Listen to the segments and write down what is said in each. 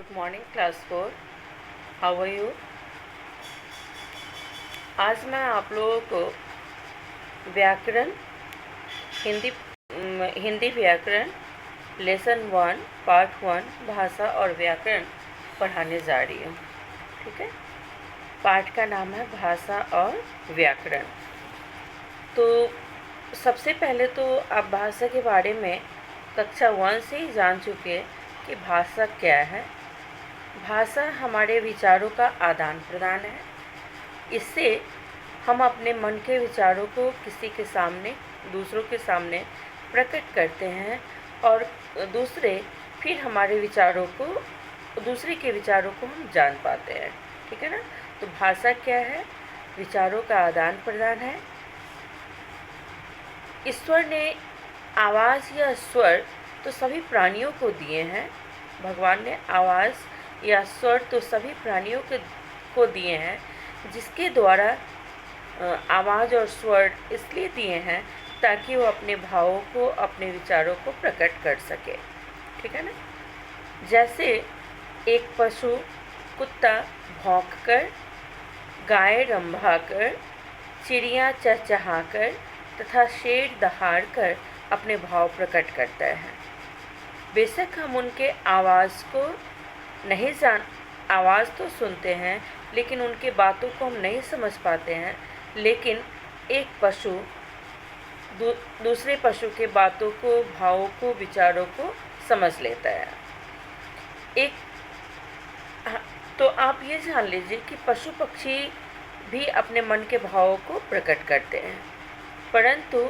Good morning class 4। How are you. आज मैं आप लोगों को व्याकरण हिंदी हिंदी व्याकरण लेसन 1 पार्ट 1 भाषा और व्याकरण पढ़ाने जा रही हूँ। ठीक है, पाठ का नाम है भाषा और व्याकरण। तो सबसे पहले तो आप भाषा के बारे में कक्षा 1 से ही जान चुके हैं कि भाषा क्या है। भाषा हमारे विचारों का आदान प्रदान है। इससे हम अपने मन के विचारों को किसी के सामने, दूसरों के सामने प्रकट करते हैं और दूसरे फिर हमारे विचारों को, दूसरे के विचारों को हम जान पाते हैं। ठीक है ना। तो भाषा क्या है? विचारों का आदान प्रदान है। ईश्वर ने आवाज़ या स्वर तो सभी प्राणियों को दिए हैं। भगवान ने आवाज़ या स्वर तो सभी प्राणियों को दिए हैं, जिसके द्वारा आवाज़ और स्वर इसलिए दिए हैं ताकि वो अपने भावों को, अपने विचारों को प्रकट कर सके। ठीक है ना। जैसे एक पशु, कुत्ता भौंककर, गाय रंभाकर, चिड़िया चहचहाकर तथा शेर दहाड़कर अपने भाव प्रकट करता है। बेशक हम उनके आवाज़ तो सुनते हैं, लेकिन उनके बातों को हम नहीं समझ पाते हैं। लेकिन एक पशु दूसरे पशु के बातों को, भावों को, विचारों को समझ लेता है। तो आप ये जान लीजिए कि पशु पक्षी भी अपने मन के भावों को प्रकट करते हैं, परंतु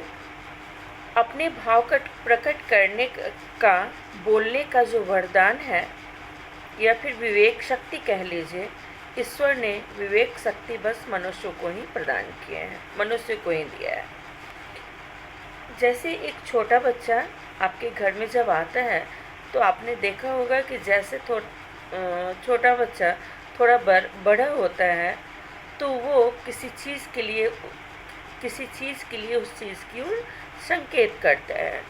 अपने भाव का प्रकट करने का, बोलने का जो वरदान है या फिर विवेक शक्ति कह लीजिए, ईश्वर ने विवेक शक्ति बस मनुष्य को ही प्रदान किए हैं, मनुष्य को ही दिया है। जैसे एक छोटा बच्चा आपके घर में जब आता है तो आपने देखा होगा कि जैसे छोटा बच्चा थोड़ा बड़ा होता है तो वो किसी चीज़ के लिए उस चीज़ की ओर संकेत करता है।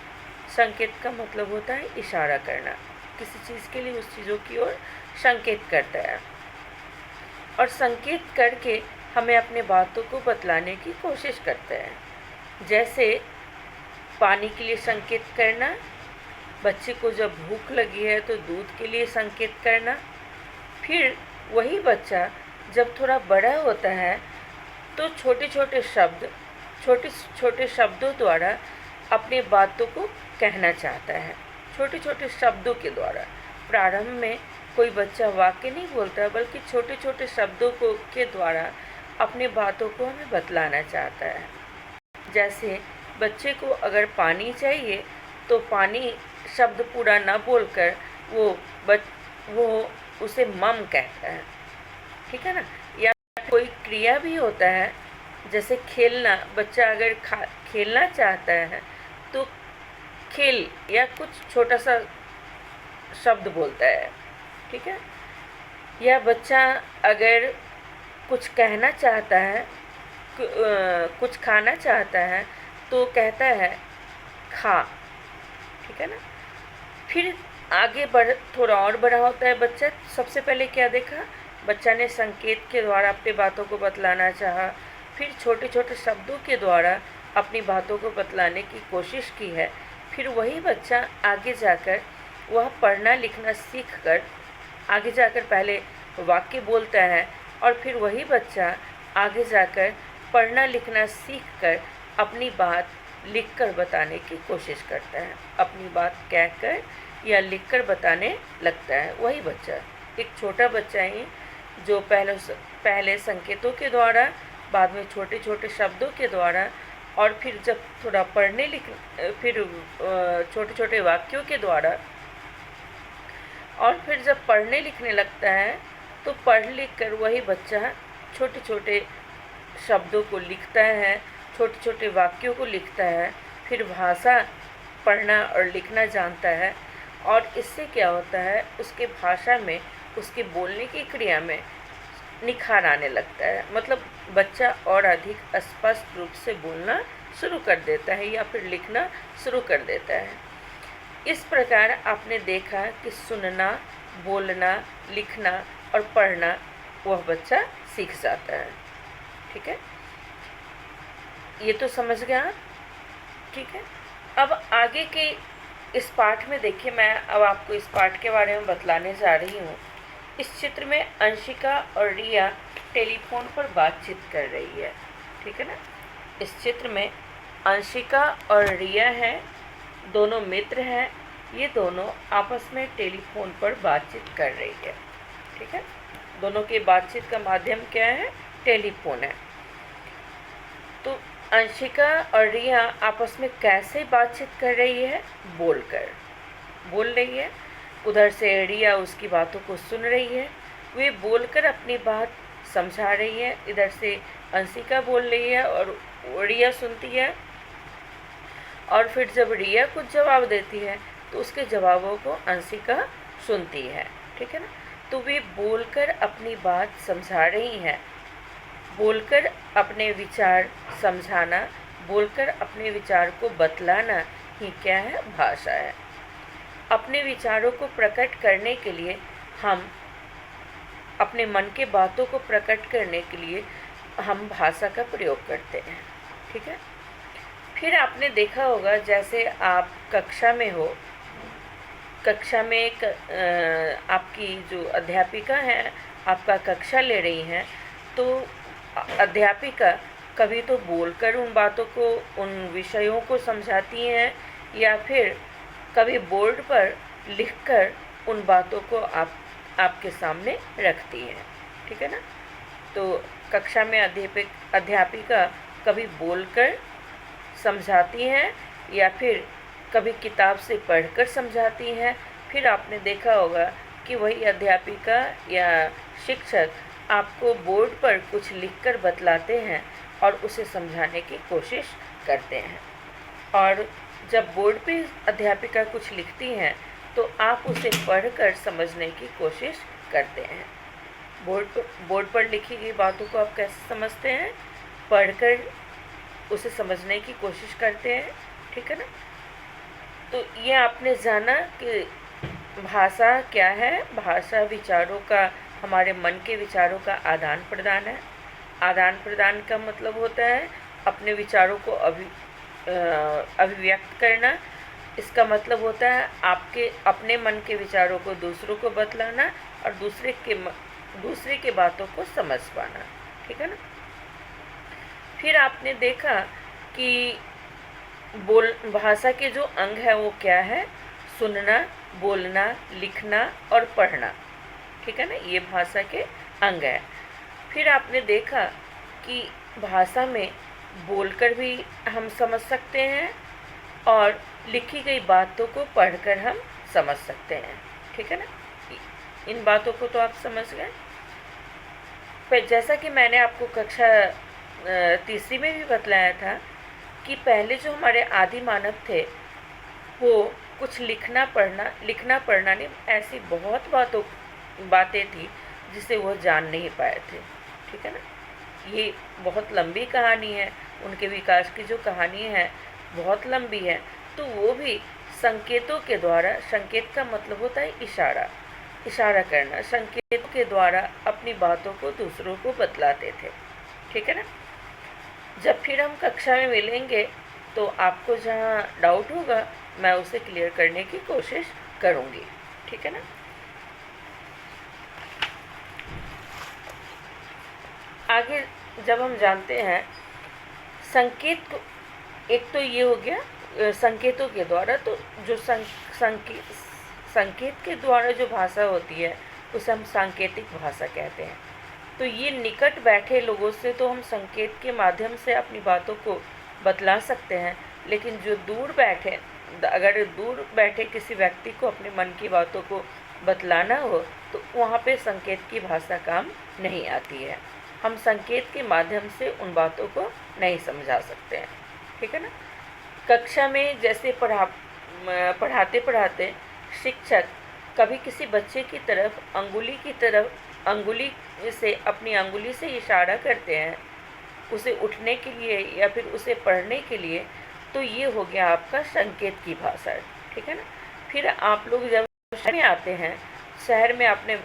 संकेत का मतलब होता है इशारा करना। किसी चीज़ के लिए उस चीज़ों की ओर संकेत करता है और संकेत करके हमें अपने बातों को बतलाने की कोशिश करता है। जैसे पानी के लिए संकेत करना, बच्चे को जब भूख लगी है तो दूध के लिए संकेत करना। फिर वही बच्चा जब थोड़ा बड़ा होता है तो छोटे छोटे शब्दों द्वारा अपने बातों को कहना चाहता है। छोटे छोटे शब्दों के द्वारा। प्रारंभ में कोई बच्चा वाक्य नहीं बोलता, बल्कि छोटे छोटे शब्दों के द्वारा अपने बातों को हमें बतलाना चाहता है। जैसे बच्चे को अगर पानी चाहिए तो पानी शब्द पूरा ना बोलकर वो उसे मम कहता है। ठीक है ना। या कोई क्रिया भी होता है, जैसे खेलना। बच्चा अगर खेलना चाहता है तो खेल या कुछ छोटा सा शब्द बोलता है। ठीक है। या बच्चा अगर कुछ कहना चाहता है, कुछ खाना चाहता है तो कहता है खा। ठीक है ना। फिर आगे थोड़ा और बड़ा होता है बच्चा। सबसे पहले क्या देखा? बच्चा ने संकेत के द्वारा अपनी बातों को बतलाना चाहा, फिर छोटे छोटे शब्दों के द्वारा अपनी बातों को बतलाने की कोशिश की है। फिर वही बच्चा आगे जाकर वह पढ़ना लिखना सीख कर आगे जाकर पहले वाक्य बोलता है और फिर वही बच्चा आगे जाकर पढ़ना लिखना सीख कर अपनी बात लिखकर बताने की कोशिश करता है। अपनी बात कहकर या लिखकर बताने लगता है वही बच्चा। एक छोटा बच्चा ही जो पहले संकेतों के द्वारा, बाद में छोटे छोटे शब्दों के द्वारा और फिर जब थोड़ा फिर छोटे छोटे वाक्यों के द्वारा और फिर जब पढ़ने लिखने लगता है तो पढ़ लिख कर वही बच्चा छोटे छोटे शब्दों को लिखता है, छोटे छोटे वाक्यों को लिखता है। फिर भाषा पढ़ना और लिखना जानता है और इससे क्या होता है, उसके भाषा में, उसके बोलने की क्रिया में निखार आने लगता है। मतलब बच्चा और अधिक स्पष्ट रूप से बोलना शुरू कर देता है या फिर लिखना शुरू कर देता है। इस प्रकार आपने देखा कि सुनना, बोलना, लिखना और पढ़ना वह बच्चा सीख जाता है। ठीक है, ये तो समझ गया आप? ठीक है, अब आगे के इस पाठ में देखिए, मैं अब आपको इस पाठ के बारे में बतलाने जा रही हूँ। इस चित्र में अंशिका और रिया टेलीफोन पर बातचीत कर रही है। ठीक है ना, इस चित्र में अंशिका और रिया हैं, दोनों मित्र हैं। ये दोनों आपस में टेलीफोन पर बातचीत कर रही है। ठीक है, दोनों की बातचीत का माध्यम क्या है? टेलीफोन है। तो अंशिका और रिया आपस में कैसे बातचीत कर रही है? बोलकर बोल रही है। उधर से रिया उसकी बातों को सुन रही है, वे बोलकर अपनी बात समझा रही है। इधर से अंशिका बोल रही है और रिया सुनती है, और फिर जब रिया कुछ जवाब देती है तो उसके जवाबों को अंशिका सुनती है। ठीक है ना, तो वे बोलकर अपनी बात समझा रही हैं। बोलकर अपने विचार समझाना, बोलकर अपने विचार को बतलाना ही क्या है? भाषा है। अपने विचारों को प्रकट करने के लिए हम अपने मन के बातों को प्रकट करने के लिए हम भाषा का प्रयोग करते हैं। ठीक है, फिर आपने देखा होगा, जैसे आप कक्षा में हो, कक्षा में एक आपकी जो अध्यापिका है आपका कक्षा ले रही हैं, तो अध्यापिका कभी तो बोलकर उन बातों को, उन विषयों को समझाती हैं, या फिर कभी बोर्ड पर लिखकर उन बातों को आपके सामने रखती हैं। ठीक है ना, तो कक्षा में अध्यापिका कभी बोलकर समझाती हैं या फिर कभी किताब से पढ़कर समझाती हैं। फिर आपने देखा होगा कि वही अध्यापिका या शिक्षक आपको बोर्ड पर कुछ लिखकर बतलाते हैं और उसे समझाने की कोशिश करते हैं। और जब बोर्ड पे अध्यापिका कुछ लिखती हैं तो आप उसे पढ़कर समझने की कोशिश करते हैं। बोर्ड पर लिखी गई बातों को आप कैसे समझते हैं? पढ़कर उसे समझने की कोशिश करते हैं। ठीक है ना, तो ये आपने जाना कि भाषा क्या है। भाषा विचारों का, हमारे मन के विचारों का आदान प्रदान है। आदान प्रदान का मतलब होता है अपने विचारों को अभिव्यक्त करना। इसका मतलब होता है आपके अपने मन के विचारों को दूसरों को बतलाना और दूसरे के बातों को समझ पाना। ठीक है ना, फिर आपने देखा कि भाषा के जो अंग है वो क्या है? सुनना, बोलना, लिखना और पढ़ना। ठीक है ना, ये भाषा के अंग है। फिर आपने देखा कि भाषा में बोलकर भी हम समझ सकते हैं और लिखी गई बातों को पढ़कर हम समझ सकते हैं। ठीक है ना, इन बातों को तो आप समझ गए। फिर जैसा कि मैंने आपको कक्षा तीसरी में भी बतलाया था कि पहले जो हमारे आदि मानव थे वो कुछ लिखना पढ़ना नहीं, ऐसी बहुत बातें थी जिसे वो जान नहीं पाए थे। ठीक है ना, ये बहुत लंबी कहानी है, उनके विकास की जो कहानी है बहुत लंबी है। तो वो भी संकेतों के द्वारा, संकेत का मतलब होता है इशारा करना, संकेतों के द्वारा अपनी बातों को दूसरों को बतलाते थे। ठीक है ना, जब फिर हम कक्षा में मिलेंगे तो आपको जहाँ डाउट होगा मैं उसे क्लियर करने की कोशिश करूँगी। ठीक है ना, आगे जब हम जानते हैं संकेत को, एक तो ये हो गया संकेतों के द्वारा, तो जो संकेत के द्वारा जो भाषा होती है उसे हम सांकेतिक भाषा कहते हैं। तो ये निकट बैठे लोगों से तो हम संकेत के माध्यम से अपनी बातों को बतला सकते हैं, लेकिन जो अगर दूर बैठे किसी व्यक्ति को अपने मन की बातों को बतलाना हो तो वहाँ पे संकेत की भाषा काम नहीं आती है। हम संकेत के माध्यम से उन बातों को नहीं समझा सकते हैं। ठीक है ना, कक्षा में जैसे पढ़ाते पढ़ाते शिक्षक कभी किसी बच्चे की तरफ अंगुली से, अपनी अंगुली से इशारा करते हैं उसे उठने के लिए या फिर उसे पढ़ने के लिए, तो ये हो गया आपका संकेत की भाषा। ठीक है ना, फिर आप लोग जब में आते हैं शहर में आपने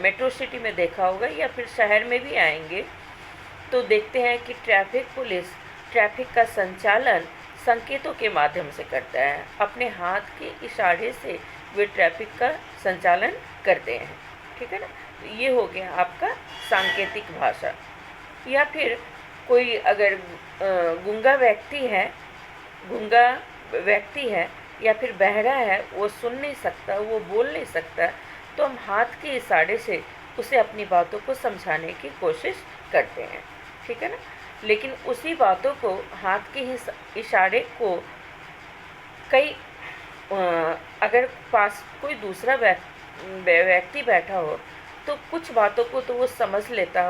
मेट्रो सिटी में देखा होगा या फिर शहर में भी आएंगे तो देखते हैं कि ट्रैफिक पुलिस ट्रैफिक का संचालन संकेतों के माध्यम से करता है। अपने हाथ के इशारे से वे ट्रैफिक का संचालन करते हैं। ठीक है ना। तो ये हो गया आपका सांकेतिक भाषा। या फिर कोई अगर गूंगा व्यक्ति है या फिर बहरा है, वो सुन नहीं सकता, वो बोल नहीं सकता, तो हम हाथ के इशारे से उसे अपनी बातों को समझाने की कोशिश करते हैं। ठीक है ना। लेकिन उसी बातों को, हाथ के इशारे को कई अगर पास कोई दूसरा व्यक्ति बैठा हो तो कुछ बातों को तो वो समझ लेता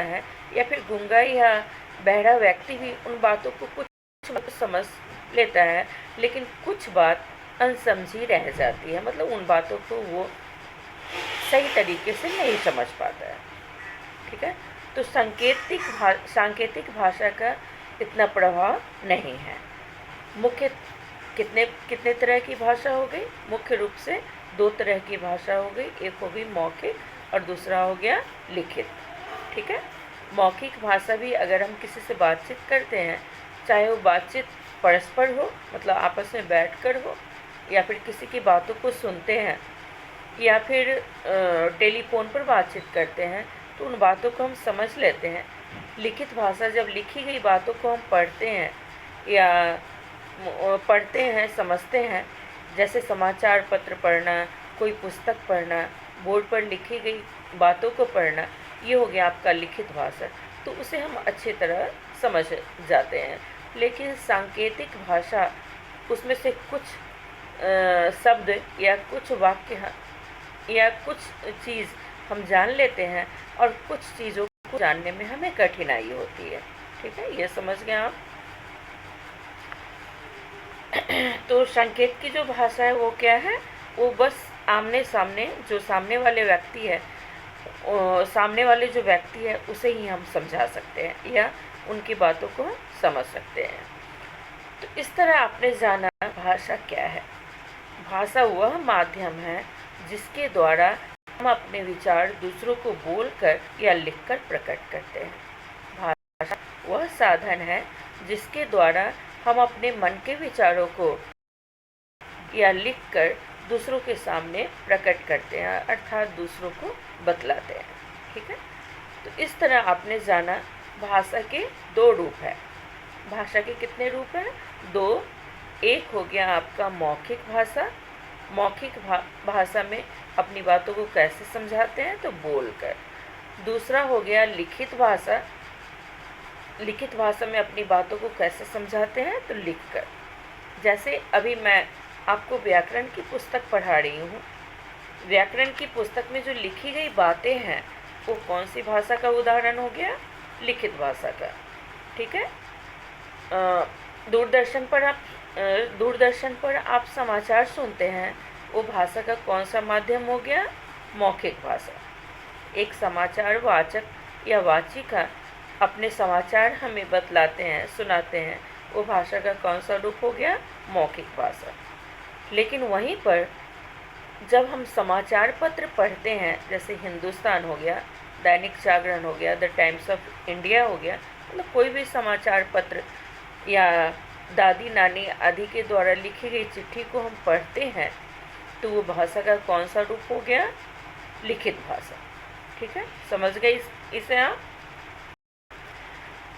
है, या फिर गूंगा या बहरा व्यक्ति भी उन बातों को कुछ समझ लेता है, लेकिन कुछ बात अनसमझी रह जाती है, मतलब उन बातों को वो सही तरीके से नहीं समझ पाता है। ठीक है। तो सांकेतिक भाषा का इतना प्रभाव नहीं है। मुख्य कितने तरह की भाषा हो गई? मुख्य रूप से 2 तरह की भाषा हो गई। एक हो गई मौखिक और दूसरा हो गया लिखित। ठीक है। मौखिक भाषा भी अगर हम किसी से बातचीत करते हैं, चाहे वो बातचीत परस्पर हो, मतलब आपस में बैठकर हो, या फिर किसी की बातों को सुनते हैं, या फिर टेलीफोन पर बातचीत करते हैं, तो उन बातों को हम समझ लेते हैं। लिखित भाषा, जब लिखी गई बातों को हम पढ़ते हैं, समझते हैं, जैसे समाचार पत्र पढ़ना, कोई पुस्तक पढ़ना, बोर्ड पर लिखी गई बातों को पढ़ना, ये हो गया आपका लिखित भाषा। तो उसे हम अच्छी तरह समझ जाते हैं। लेकिन सांकेतिक भाषा, उसमें से कुछ शब्द या कुछ वाक्य या कुछ चीज़ हम जान लेते हैं और कुछ चीज़ों को जानने में हमें कठिनाई होती है। ठीक है, ये समझ गए आप। तो संकेत की जो भाषा है वो क्या है? वो बस आमने सामने जो सामने वाले जो व्यक्ति है उसे ही हम समझा सकते हैं या उनकी बातों को समझ सकते हैं। तो इस तरह आपने जाना भाषा क्या है। भाषा वह माध्यम है जिसके द्वारा हम अपने विचार दूसरों को बोलकर या लिखकर प्रकट करते हैं। भाषा वह साधन है जिसके द्वारा हम अपने मन के विचारों को या लिखकर दूसरों के सामने प्रकट करते हैं, अर्थात दूसरों को बतलाते हैं। ठीक है। तो इस तरह आपने जाना भाषा के 2 रूप है। भाषा के कितने रूप हैं? 2। एक हो गया आपका मौखिक भाषा। मौखिक भाषा में अपनी बातों को कैसे समझाते हैं? तो बोलकर। दूसरा हो गया लिखित भाषा। लिखित भाषा में अपनी बातों को कैसे समझाते हैं? तो लिखकर। जैसे अभी मैं आपको व्याकरण की पुस्तक पढ़ा रही हूँ। व्याकरण की पुस्तक में जो लिखी गई बातें हैं वो कौन सी भाषा का उदाहरण हो गया? लिखित भाषा का। ठीक है। दूरदर्शन पर आप समाचार सुनते हैं, वो भाषा का कौन सा माध्यम हो गया? मौखिक भाषा। एक समाचार वाचक या वाचिका अपने समाचार हमें बतलाते हैं, सुनाते हैं, वो भाषा का कौन सा रूप हो गया? मौखिक भाषा। लेकिन वहीं पर जब हम समाचार पत्र पढ़ते हैं, जैसे हिंदुस्तान हो गया, दैनिक जागरण हो गया, द टाइम्स ऑफ इंडिया हो गया, मतलब कोई भी समाचार पत्र या दादी नानी आदि के द्वारा लिखी गई चिट्ठी को हम पढ़ते हैं, तो वो भाषा का कौन सा रूप हो गया? लिखित भाषा। ठीक है, समझ गए इसे आप।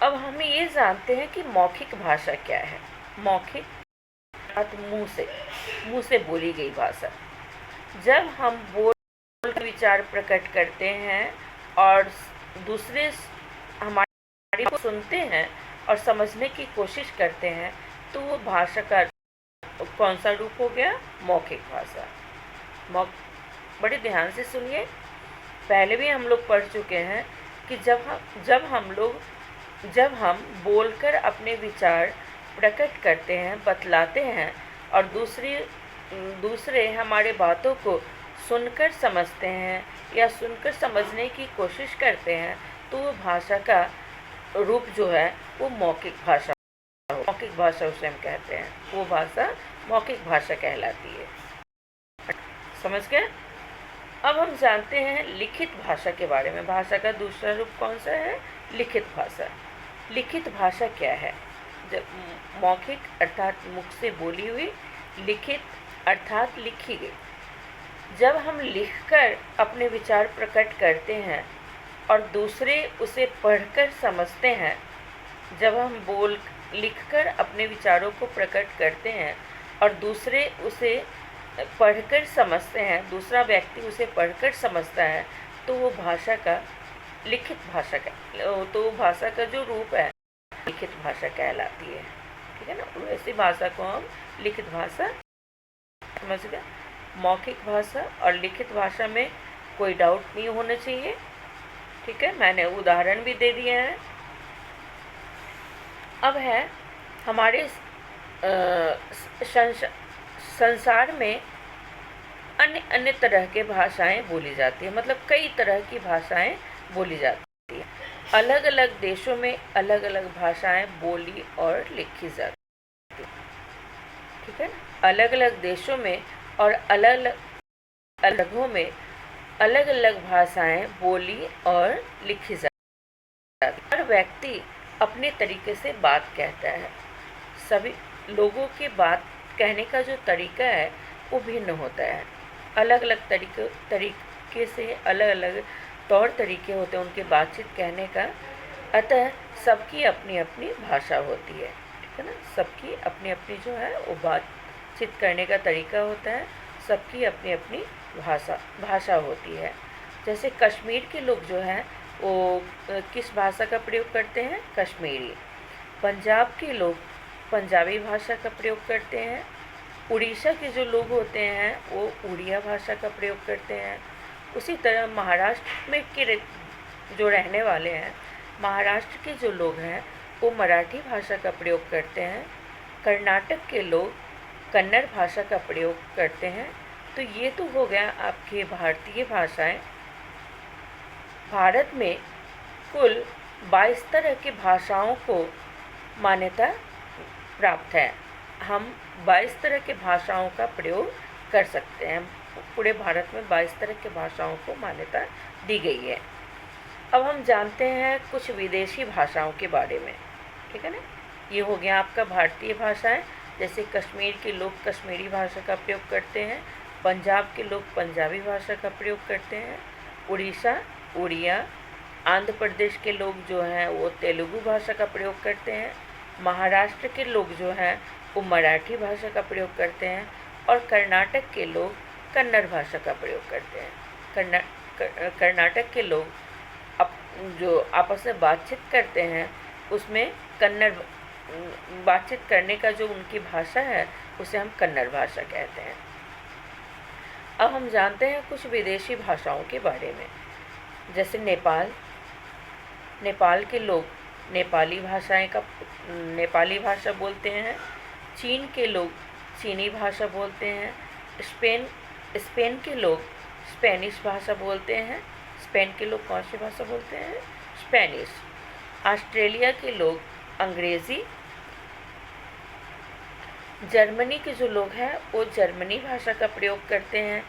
अब हम ये जानते हैं कि मौखिक भाषा क्या है। मौखिक अर्थात मुंह से बोली गई भाषा। जब हम बोल विचार प्रकट करते हैं और दूसरे हमारी को सुनते हैं और समझने की कोशिश करते हैं, तो वो भाषा का कौन सा रूप हो गया? मौखिक भाषा। बड़े ध्यान से सुनिए। पहले भी हम लोग पढ़ चुके हैं कि जब हम बोलकर अपने विचार प्रकट करते हैं, बतलाते हैं और दूसरे हमारे बातों को सुनकर समझते हैं या सुनकर समझने की कोशिश करते हैं, तो वो भाषा का रूप जो है वो मौखिक भाषा उसे हम कहते हैं। वो भाषा मौखिक भाषा कहलाती है। समझ गए? अब हम जानते हैं लिखित भाषा के बारे में। भाषा का दूसरा रूप कौन सा है? लिखित भाषा। लिखित भाषा क्या है? जब मौखिक अर्थात मुख से बोली हुई, लिखित अर्थात लिखी गई। जब हम लिखकर अपने विचार प्रकट करते हैं और दूसरे उसे पढ़कर समझते हैं, जब हम लिखकर अपने विचारों को प्रकट करते हैं और दूसरे उसे पढ़कर समझते हैं, दूसरा व्यक्ति उसे पढ़कर समझता है, तो वो भाषा का लिखित भाषा का तो वो भाषा का जो रूप है लिखित भाषा कहलाती है। ठीक है ना? ऐसी भाषा को हम लिखित भाषा, समझ गए? मौखिक भाषा और लिखित भाषा में कोई डाउट नहीं होना चाहिए। ठीक है, मैंने उदाहरण भी दे दिए हैं। अब है हमारे संसार में अन्य अन्य तरह के भाषाएं बोली जाती है, मतलब कई तरह की भाषाएं बोली जाती है। अलग अलग देशों में अलग अलग भाषाएं बोली और लिखी जाती है। ठीक है, अलग अलग देशों में और अलग अलगों में अलग अलग भाषाएं बोली और लिखी जाती है। हर व्यक्ति अपने तरीके से बात कहता है। सभी लोगों के बात कहने का जो तरीका है वो भिन्न होता है। अलग अलग तरीके से अलग अलग तौर तरीके होते हैं उनके बातचीत कहने का। अतः सबकी अपनी अपनी भाषा होती है। ठीक है ना? सबकी अपनी अपनी जो है वो बातचीत करने का तरीका होता है। सबकी अपनी अपनी भाषा होती है। जैसे कश्मीर के लोग जो हैं वो किस भाषा का प्रयोग करते हैं? कश्मीरी। पंजाब के लोग पंजाबी भाषा का प्रयोग करते हैं। उड़ीसा के जो लोग होते हैं वो उड़िया भाषा का प्रयोग करते हैं। उसी तरह महाराष्ट्र में के जो रहने वाले हैं, महाराष्ट्र के जो लोग हैं वो मराठी भाषा का प्रयोग करते हैं। कर्नाटक के लोग कन्नड़ भाषा का प्रयोग करते हैं। तो ये तो हो गया आपके भारतीय भाषाएं। भारत में कुल 22 तरह की भाषाओं को मान्यता प्राप्त है। हम 22 तरह की भाषाओं का प्रयोग कर सकते हैं। पूरे भारत में 22 तरह की भाषाओं को मान्यता दी गई है। अब हम जानते हैं कुछ विदेशी भाषाओं के बारे में। ठीक है ना? ये हो गया आपका भारतीय भाषाएं। जैसे कश्मीर के लोग कश्मीरी भाषा का प्रयोग करते हैं। पंजाब के लोग पंजाबी भाषा का प्रयोग करते हैं। उड़ीसा उड़िया। आंध्र प्रदेश के लोग जो हैं वो तेलुगु भाषा का प्रयोग करते हैं। महाराष्ट्र के लोग जो हैं वो मराठी भाषा का प्रयोग करते हैं। और कर्नाटक के लोग कन्नड़ भाषा का प्रयोग करते हैं। कर्नाटक के लोग जो आपस में बातचीत करते हैं उसमें कन्नड़ बातचीत करने का जो उनकी भाषा है उसे हम कन्नड़ भाषा कहते हैं। अब हम जानते हैं कुछ विदेशी भाषाओं के बारे में। जैसे नेपाल के लोग नेपाली भाषा बोलते हैं। चीन के लोग चीनी भाषा बोलते हैं। स्पेन के लोग स्पेनिश भाषा बोलते हैं। स्पेन के लोग कौन सी भाषा बोलते हैं? स्पेनिश। ऑस्ट्रेलिया के लोग अंग्रेज़ी। जर्मनी के जो लोग हैं वो जर्मनी भाषा का प्रयोग करते हैं।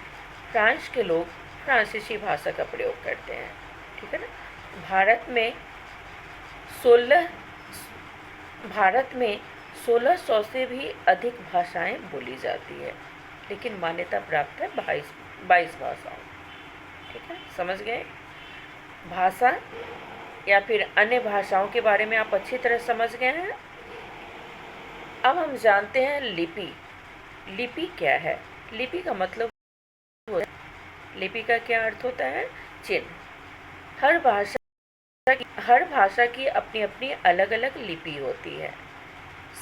फ्रांस के लोग फ्रांसीसी भाषा का प्रयोग करते हैं। ठीक है ना? भारत में 1600 से भी अधिक भाषाएं बोली जाती है, लेकिन मान्यता प्राप्त है 22 भाषाओं। ठीक है, समझ गए? भाषा या फिर अन्य भाषाओं के बारे में आप अच्छी तरह समझ गए हैं। अब हम जानते हैं लिपि। लिपि क्या है? लिपि का मतलब, लिपि का क्या अर्थ होता है? चिन्ह। हर भाषा की अपनी अपनी अलग अलग लिपि होती है।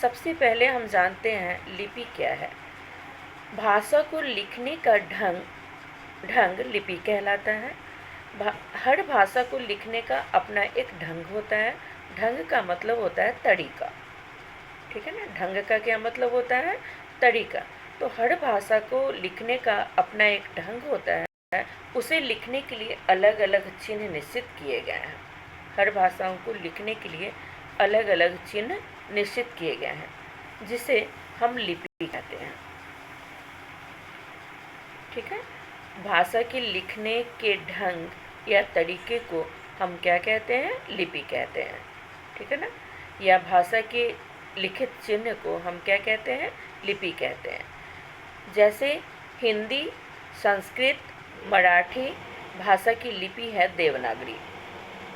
सबसे पहले हम जानते हैं लिपि क्या है। भाषा को लिखने का ढंग लिपि कहलाता है। हर भाषा को लिखने का अपना एक ढंग होता है। ढंग का मतलब होता है तरीका। ठीक है ना? ढंग का क्या मतलब होता है? तरीका। तो हर भाषा को लिखने का अपना एक ढंग होता है। उसे लिखने के लिए अलग अलग चिन्ह निश्चित किए गए हैं। हर भाषाओं को लिखने के लिए अलग अलग चिन्ह निश्चित किए गए हैं, जिसे हम लिपि कहते हैं। ठीक है? भाषा के लिखने के ढंग या तरीके को हम क्या कहते हैं? लिपि कहते हैं, ठीक है ना। या भाषा के लिखित चिन्ह को हम क्या कहते हैं? लिपि कहते हैं। जैसे हिंदी, संस्कृत, मराठी भाषा की लिपि है देवनागरी।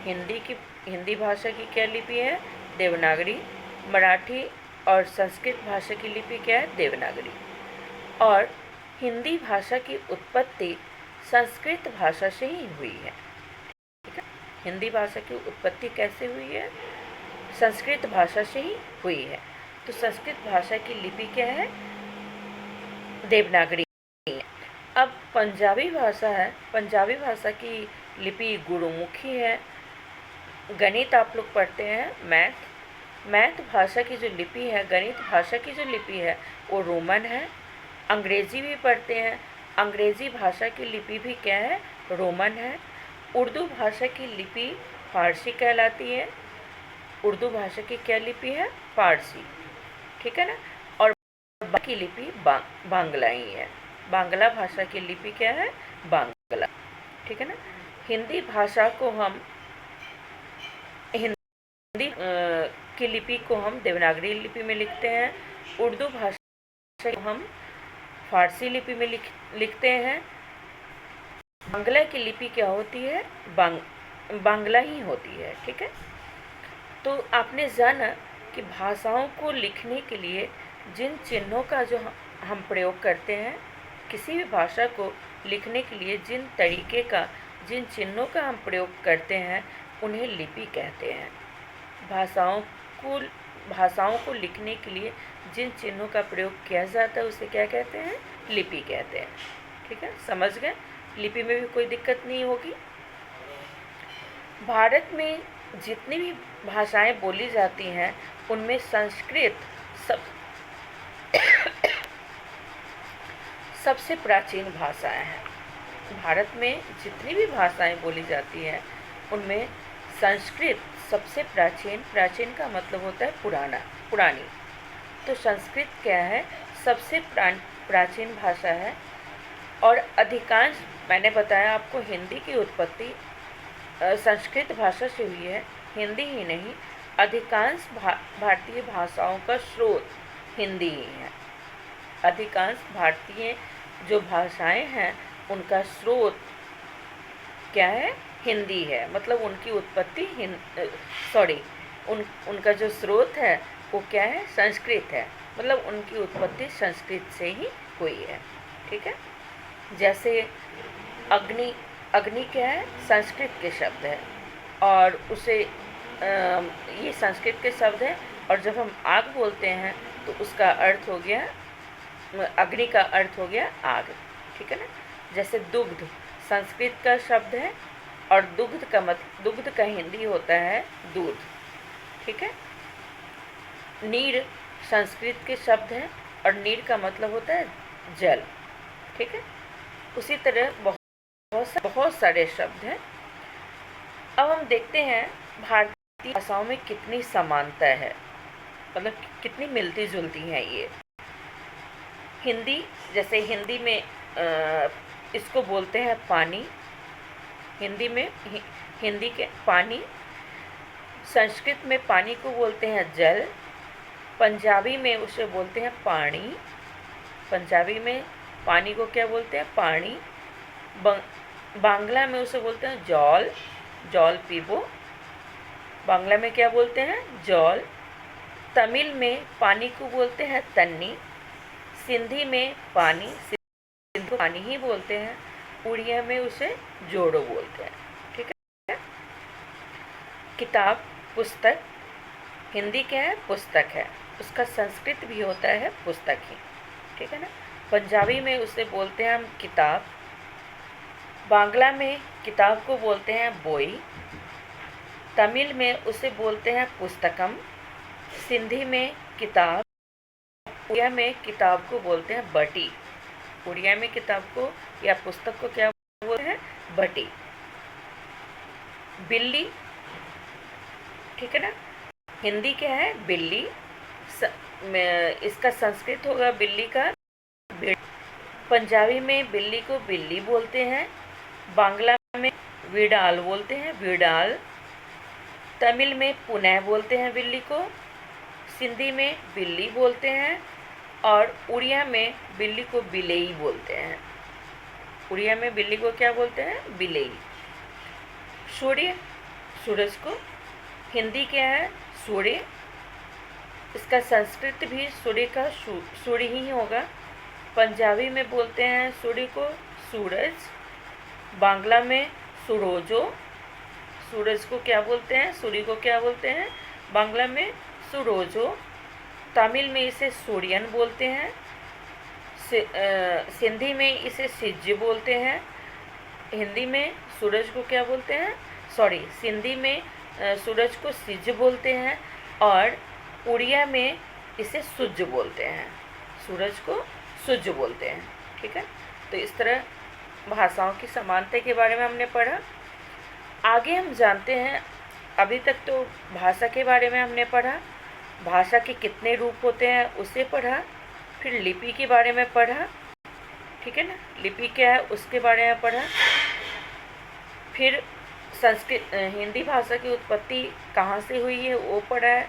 हिंदी भाषा की क्या लिपि है? देवनागरी। मराठी और संस्कृत भाषा की लिपि क्या है? देवनागरी। और हिंदी भाषा की उत्पत्ति संस्कृत भाषा से ही हुई है, ठीक है। हिंदी भाषा की उत्पत्ति कैसे हुई है? संस्कृत भाषा से ही हुई है। तो संस्कृत भाषा की लिपि क्या है? देवनागरी। अब पंजाबी भाषा है, पंजाबी भाषा की लिपि गुरुमुखी है। गणित आप लोग पढ़ते हैं, मैथ भाषा की जो लिपि है, गणित भाषा की जो लिपि है वो रोमन है। अंग्रेजी भी पढ़ते हैं, अंग्रेजी भाषा की लिपि भी क्या है? रोमन है। उर्दू भाषा की लिपि फारसी कहलाती है। उर्दू भाषा की क्या लिपि है? फारसी, ठीक है ना। और बाकी लिपि बांग्ला ही है। बांग्ला भाषा की लिपि क्या है? बांग्ला, ठीक है ना। हिंदी भाषा को हम हिंदी की लिपि को हम देवनागरी लिपि में लिखते हैं। उर्दू भाषा को हम फारसी लिपि में लिखते हैं। बांग्ला की लिपि क्या होती है? बांग्ला ही होती है, ठीक है। तो आपने जाना कि भाषाओं को लिखने के लिए जिन चिन्हों का जो हम प्रयोग करते हैं, किसी भी भाषा को लिखने के लिए जिन चिन्हों का हम प्रयोग करते हैं उन्हें लिपि कहते हैं। भाषाओं को लिखने के लिए जिन चिन्हों का प्रयोग किया जाता है उसे क्या कहते हैं? लिपि कहते हैं, ठीक है। समझ गए? लिपि में भी कोई दिक्कत नहीं होगी। भारत में जितनी भी भाषाएं बोली जाती हैं उनमें संस्कृत सबसे प्राचीन भाषाएं हैं। भारत में जितनी भी भाषाएं बोली जाती हैं उनमें संस्कृत सबसे प्राचीन का मतलब होता है पुरानी। तो संस्कृत क्या है? सबसे प्राचीन भाषा है। और अधिकांश, मैंने बताया आपको, हिंदी की उत्पत्ति संस्कृत भाषा से हुई है। हिंदी ही नहीं, अधिकांश भारतीय भाषाओं का स्रोत हिंदी ही है। अधिकांश भारतीय जो भाषाएं हैं उनका स्रोत क्या है? हिंदी है। मतलब उनकी उत्पत्ति उनका जो स्रोत है वो क्या है? संस्कृत है। मतलब उनकी उत्पत्ति संस्कृत से ही हुई है, ठीक है। जैसे अग्नि क्या है? संस्कृत के शब्द है और उसे ये संस्कृत के शब्द है। और जब हम आग बोलते हैं तो उसका अर्थ हो गया, अग्नि का अर्थ हो गया आग, ठीक है ना। जैसे दुग्ध संस्कृत का शब्द है और दुग्ध का हिंदी होता है दूध, ठीक है। नीर संस्कृत के शब्द है और नीर का मतलब होता है जल, ठीक है। उसी तरह बहुत सारे शब्द हैं। अब हम देखते हैं भारतीय भाषाओं में कितनी समानता है, मतलब कितनी मिलती जुलती हैं ये। जैसे हिंदी में इसको बोलते हैं पानी, हिंदी के पानी। संस्कृत में पानी को बोलते हैं जल। पंजाबी में उसे बोलते हैं पानी। पंजाबी में पानी को क्या बोलते हैं? पानी। बांग्ला में उसे बोलते हैं जल पीबो। बांग्ला में क्या बोलते हैं? जल। तमिल में पानी को बोलते हैं तन्नी। सिंधी में पानी ही बोलते हैं। उड़िया में उसे जोड़ो बोलते हैं, ठीक है। किताब, पुस्तक, हिंदी क्या है? पुस्तक है। उसका संस्कृत भी होता है पुस्तक ही, ठीक है ना। पंजाबी में उसे बोलते हैं हम किताब। बांग्ला में किताब को बोलते हैं बोई। तमिल में उसे बोलते हैं पुस्तकम। सिंधी में किताब। उड़िया में किताब को बोलते हैं बटी। उड़िया में किताब को या पुस्तक को क्या बोलते हैं? बटी। बिल्ली, ठीक है ना। हिंदी क्या है? बिल्ली। इसका संस्कृत होगा बिल्ली का पंजाबी में बिल्ली को बिल्ली बोलते हैं, बांग्ला में विडाल बोलते हैं, विडाल। तमिल में पुनः बोलते हैं बिल्ली को, सिंधी में बिल्ली बोलते हैं, और उड़िया में बिल्ली को बिलेई बोलते हैं। उड़िया में बिल्ली को क्या बोलते हैं? बिलेई। सूर्य, सूरज को हिंदी क्या है? सूर्य। इसका संस्कृत भी सूर्य का सूर्य ही होगा। पंजाबी में बोलते हैं सूर्य को सूरज, बांग्ला में सूरोजो। सूरज को क्या बोलते हैं? सूर्य को क्या बोलते हैं? बांग्ला में सूरोजो। तमिल में इसे सूर्यन बोलते हैं, सिंधी में इसे सिज्ज बोलते हैं। हिंदी में सूरज को क्या बोलते हैं? सिंधी में सूरज को सिज्ज बोलते हैं, और उड़िया में इसे सुज्ज बोलते हैं। सूरज को सुज्ज बोलते हैं। ठीक है, तो इस तरह भाषाओं की समानता के बारे में हमने पढ़ा। आगे हम जानते हैं, अभी तक तो भाषा के बारे में हमने पढ़ा, भाषा के कितने रूप होते हैं उसे पढ़ा, फिर लिपि के बारे में पढ़ा। ठीक है ना, लिपि क्या है उसके बारे में पढ़ा। फिर संस्कृत हिंदी भाषा की उत्पत्ति कहाँ से हुई है वो पढ़ा है।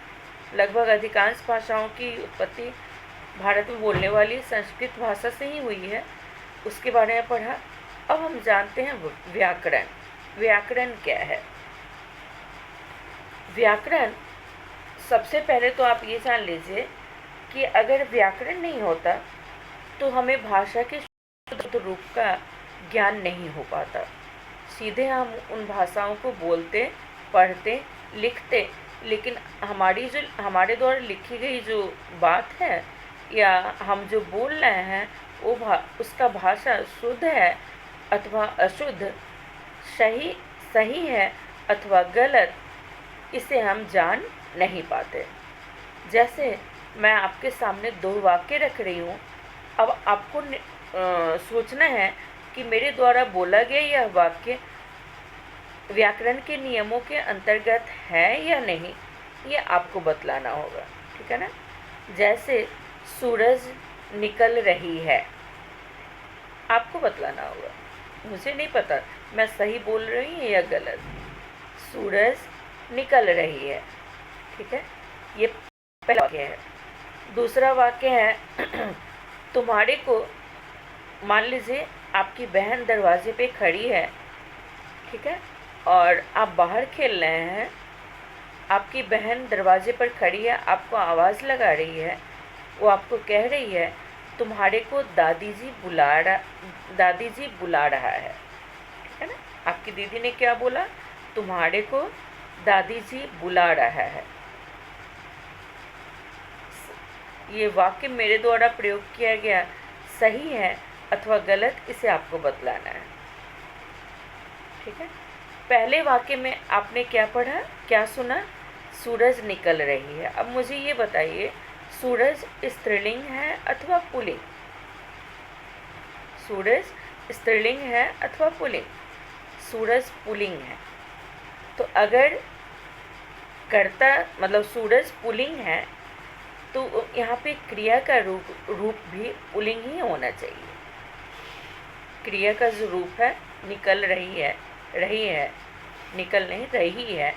लगभग अधिकांश भाषाओं की उत्पत्ति भारत में बोलने वाली संस्कृत भाषा से ही हुई है, उसके बारे में पढ़ा। अब हम जानते हैं व्याकरण। व्याकरण क्या है? व्याकरण, सबसे पहले तो आप ये जान लीजिए कि अगर व्याकरण नहीं होता तो हमें भाषा के शुद्ध रूप का ज्ञान नहीं हो पाता। सीधे हम उन भाषाओं को बोलते, पढ़ते, लिखते, लेकिन हमारे द्वारा लिखी गई जो बात है या हम जो बोल रहे हैं वो उसका भाषा शुद्ध है अथवा अशुद्ध, सही है अथवा गलत, इसे हम जान नहीं पाते। जैसे मैं आपके सामने दो वाक्य रख रही हूँ, अब आपको सोचना है कि मेरे द्वारा बोला गया यह वाक्य व्याकरण के नियमों के अंतर्गत है या नहीं, ये आपको बतलाना होगा। ठीक है ना, जैसे सूरज निकल रही है, आपको बतलाना होगा। मुझे नहीं पता मैं सही बोल रही हूँ या गलत। सूरज निकल रही है, ठीक है, ये पहला वाक्य है। दूसरा वाक्य है तुम्हारे को, मान लीजिए आपकी बहन दरवाजे पे खड़ी है, ठीक है, और आप बाहर खेल रहे हैं, आपकी बहन दरवाजे पर खड़ी है, आपको आवाज़ लगा रही है, वो आपको कह रही है तुम्हारे को दादी जी बुला रहा है। ठीक है ना, आपकी दीदी ने क्या बोला? तुम्हारे को दादी जी बुला रहा है। ये वाक्य मेरे द्वारा प्रयोग किया गया सही है अथवा गलत, इसे आपको बतलाना है। ठीक है, पहले वाक्य में आपने क्या पढ़ा, क्या सुना? सूरज निकल रही है। अब मुझे ये बताइए, सूरज स्त्रीलिंग है अथवा पुल्लिंग? सूरज स्त्रीलिंग है अथवा पुल्लिंग? सूरज पुल्लिंग है। तो अगर कर्ता मतलब सूरज पुल्लिंग है तो यहाँ पे क्रिया का रूप भी पुल्लिंग ही होना चाहिए। क्रिया का जो रूप है, निकल रही है, निकल नहीं रही है,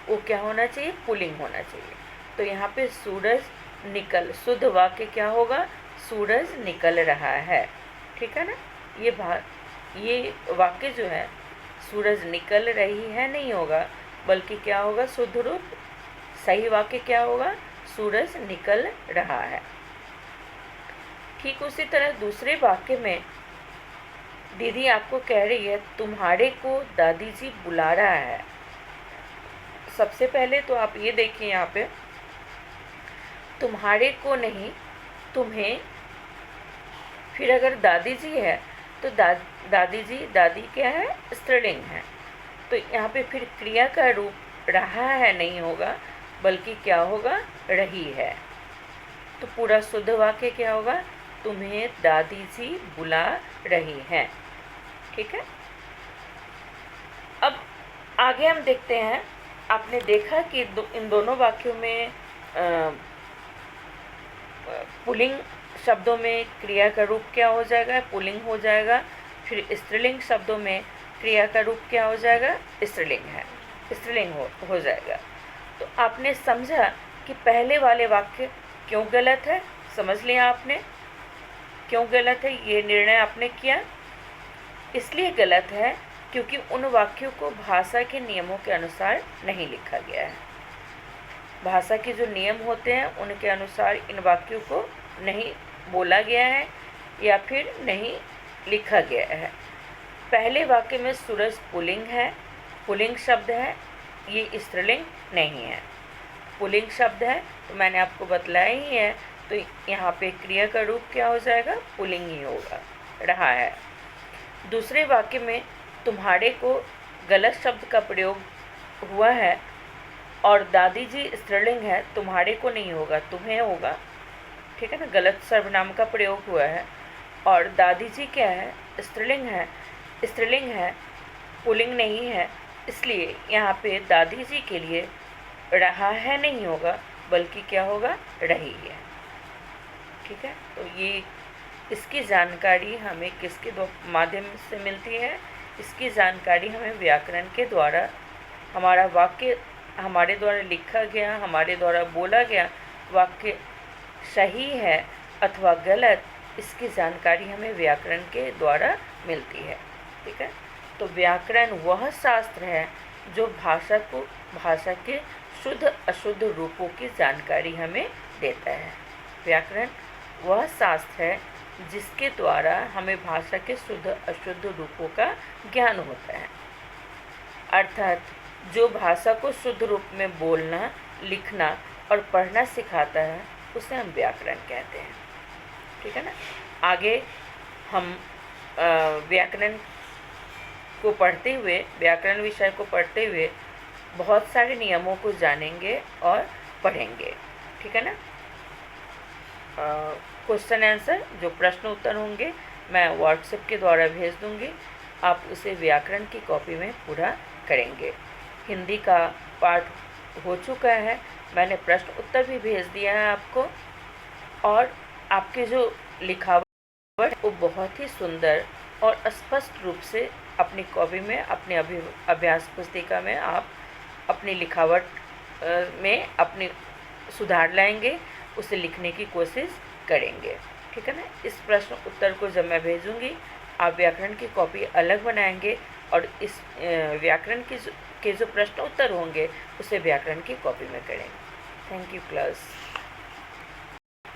वो क्या होना चाहिए? पुल्लिंग होना चाहिए। तो यहाँ पे सूरज निकल, शुद्ध वाक्य क्या होगा? सूरज निकल रहा है। ठीक है ना, ये वाक्य जो है सूरज निकल रही है नहीं होगा, बल्कि क्या होगा? शुद्ध रूप, सही वाक्य क्या होगा? सूरज निकल रहा है। ठीक उसी तरह दूसरे वाक्य में दीदी आपको कह रही है तुम्हारे को दादी जी बुला रहा है। सबसे पहले तो आप ये देखिए, यहाँ पे तुम्हारे को नहीं, तुम्हें, फिर अगर दादी जी है तो दादी जी, दादी क्या है? स्त्रीलिंग है। तो यहाँ पे फिर क्रिया का रूप रहा है नहीं होगा, बल्कि क्या होगा? रही है। तो पूरा शुद्ध वाक्य क्या होगा? तुम्हें दादी जी बुला रही हैं। ठीक है, अब आगे हम देखते हैं। आपने देखा कि इन दोनों वाक्यों में पुल्लिंग शब्दों में क्रिया का रूप क्या हो जाएगा? पुल्लिंग हो जाएगा। फिर स्त्रीलिंग शब्दों में क्रिया का रूप क्या हो जाएगा? स्त्रीलिंग हो जाएगा। तो आपने समझा कि पहले वाले वाक्य क्यों गलत है? समझ लिया आपने क्यों गलत है? ये निर्णय आपने किया। इसलिए गलत है क्योंकि उन वाक्यों को भाषा के नियमों के अनुसार नहीं लिखा गया है। भाषा के जो नियम होते हैं उनके अनुसार इन वाक्यों को नहीं बोला गया है या फिर नहीं लिखा गया है। पहले वाक्य में सूरज पुल्लिंग है, पुल्लिंग शब्द है, ये स्त्रीलिंग नहीं है। पुल्लिंग शब्द है तो मैंने आपको बतलाया ही है, तो यहाँ पे क्रिया का रूप क्या हो जाएगा? पुल्लिंग ही होगा रहा है। दूसरे वाक्य में तुम्हारे को गलत शब्द का प्रयोग हुआ है और दादी जी स्त्रीलिंग है, तुम्हारे को नहीं होगा, तुम्हें होगा। ठीक है ना, गलत सर्वनाम का प्रयोग हुआ है। और दादी जी क्या है? स्त्रीलिंग है, पुल्लिंग नहीं है, इसलिए यहाँ पे दादी जी के लिए रहा है नहीं होगा, बल्कि क्या होगा? रही है। ठीक है, तो ये इसकी जानकारी हमें किसके माध्यम से मिलती है? इसकी जानकारी हमें व्याकरण के द्वारा, हमारा वाक्य हमारे द्वारा लिखा गया, हमारे द्वारा बोला गया वाक्य सही है अथवा गलत, इसकी जानकारी हमें व्याकरण के द्वारा मिलती है। ठीक है, तो व्याकरण वह शास्त्र है जो भाषा के शुद्ध अशुद्ध रूपों की जानकारी हमें देता है। व्याकरण वह शास्त्र है जिसके द्वारा हमें भाषा के शुद्ध अशुद्ध रूपों का ज्ञान होता है। अर्थात जो भाषा को शुद्ध रूप में बोलना, लिखना और पढ़ना सिखाता है उसे हम व्याकरण कहते हैं। ठीक है ना, आगे हम व्याकरण को पढ़ते हुए, व्याकरण विषय को पढ़ते हुए बहुत सारे नियमों को जानेंगे और पढ़ेंगे। ठीक है ना, क्वेश्चन आंसर जो प्रश्न उत्तर होंगे मैं व्हाट्सएप के द्वारा भेज दूंगी, आप उसे व्याकरण की कॉपी में पूरा करेंगे। हिंदी का पाठ हो चुका है, मैंने प्रश्न उत्तर भी भेज दिया है आपको, और आपके जो लिखावट वो बहुत ही सुंदर और स्पष्ट रूप से अपनी कॉपी में, अपने अभ्यास पुस्तिका में आप अपनी लिखावट में अपनी सुधार लाएंगे, उसे लिखने की कोशिश करेंगे। ठीक है ना, इस प्रश्न उत्तर को जब मैं भेजूंगी आप व्याकरण की कॉपी अलग बनाएंगे और इस व्याकरण के जो प्रश्न उत्तर होंगे उसे व्याकरण की कॉपी में करेंगे। Thank you class.